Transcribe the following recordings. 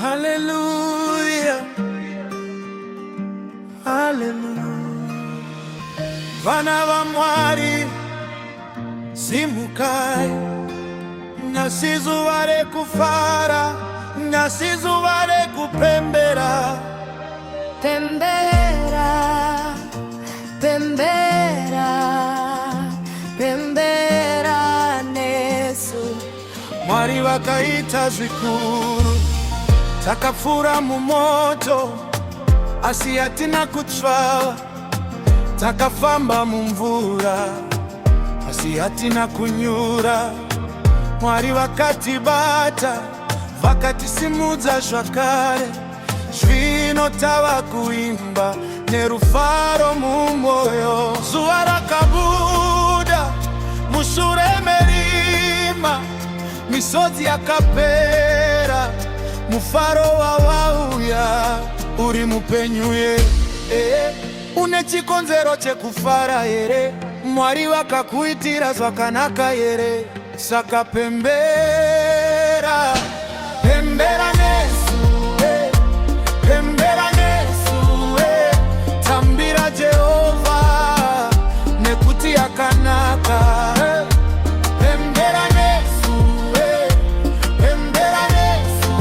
Haleluya, haleluya. Vana va Mwari simukai, nasizuva rekufara, nasizuva rekupembera. Pembera, pembera, pembera nesu. Mwari vakaita zvikuru, takapfura mumoto asi hatina kutsva, takafamba mumvura asi hatina kunyura. Mwari vakatibata, vakatisimudza zvakare, zvino tava kuimba nerufaro mumwoyo. Zuva rakabuda mushure merima, misodzi yakapera, mufaro wawauya. Uri mupenyu here? Une chikonzero chekufara here? Mwari vakakuitira zvakanaka here? Saka pembera, pembera nesu, pembera nesu, tambira Jehovha nekuti akanaka. Pembera nesu, pembera nesu,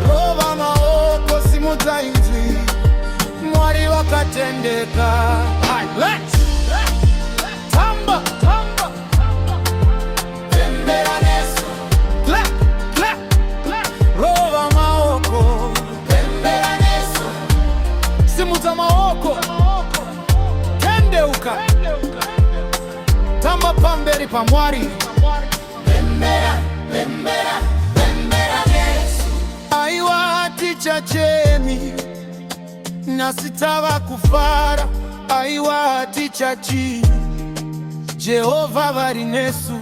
rova maoko, simudza inzwi, Mwari wakatendeka. Let's tamba, tamba. Pembera nesu, clap, clap, clap. Rova maoko, pembera nesu, simudza maoko, tendeuka, tamba pamberi pa Mwari. Pembera, pembera, pembera nesu. Aiwa tichacheni nasi tava kufara, aiwa tichachi Jehova vari nesu.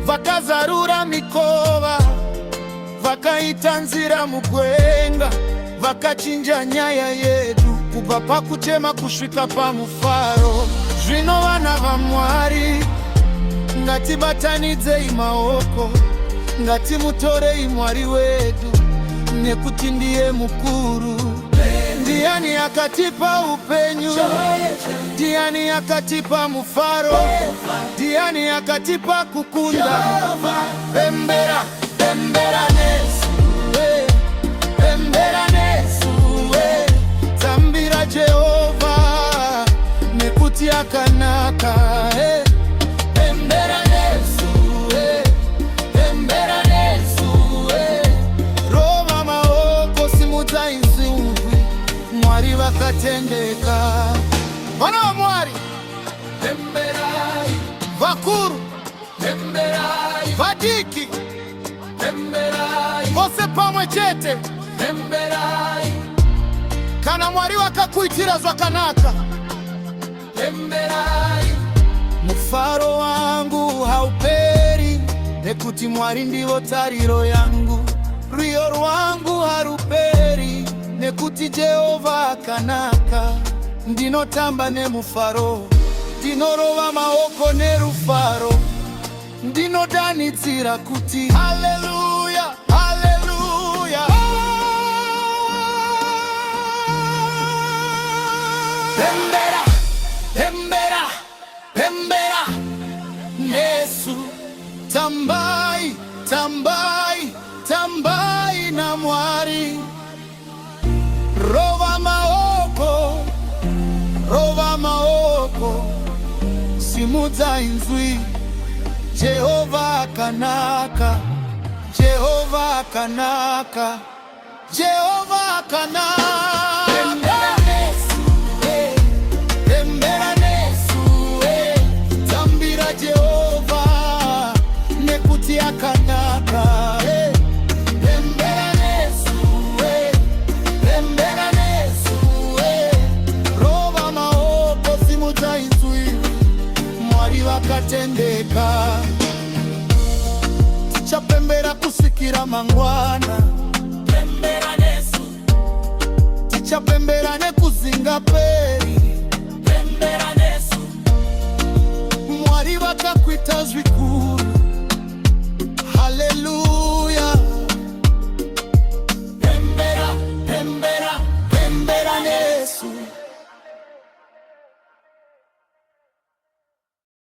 Vakazarura mikova, vakaita nzira mugwenga, vakachinja nyaya yedu kubva pakuchema kusvika pamufaro. Zvino vana vaMwari, ngatibatanidzei maoko, ngatimutorei Mwari wedu nekuti ndiye mukuru. Ndiani akatipa upenyu? Ndiani akatipa mufaro? Ndiani akatipa kukunda? Pembera, pembera nesu, pembera nesu, tambira Jehova nekuti akanaka. Pembera nesu, pembera nesu, rova maoko, simudza inzwi, Mwari vakatendeka. Vana va Mwari, pemberai. Vakuru, pemberai. Vadiki, pemberai. Vose pamwe chete, pemberai. Kana Mwari vakakuitira zvakanaka, pemberai. Mufaro wangu hauperi, nekuti Mwari ndivo tariro yangu. Ruyo rwangu haruperi, nekuti Jehova akanaka. Ndinotamba nemufaro, ndinorova maoko nerufaro, ndinodanidzira kuti haleluya, haleluya. Pembera, pembera, pembera nesu, tambai, tambai, tambai na Mwari. Rova maoko, rova maoko, simudza inzwi, Jehova akanaka, Jehova akanaka, Jehova akanaka. Pembera nesu, pembera nesu, tambira Jehova nekuti akanaka. Vakatendeka. Tichapembera kusikira mangwana, pembera nesu. Tichapembera nekuzinga peri, pembera nesu. Mwari vakakuita zvikuru.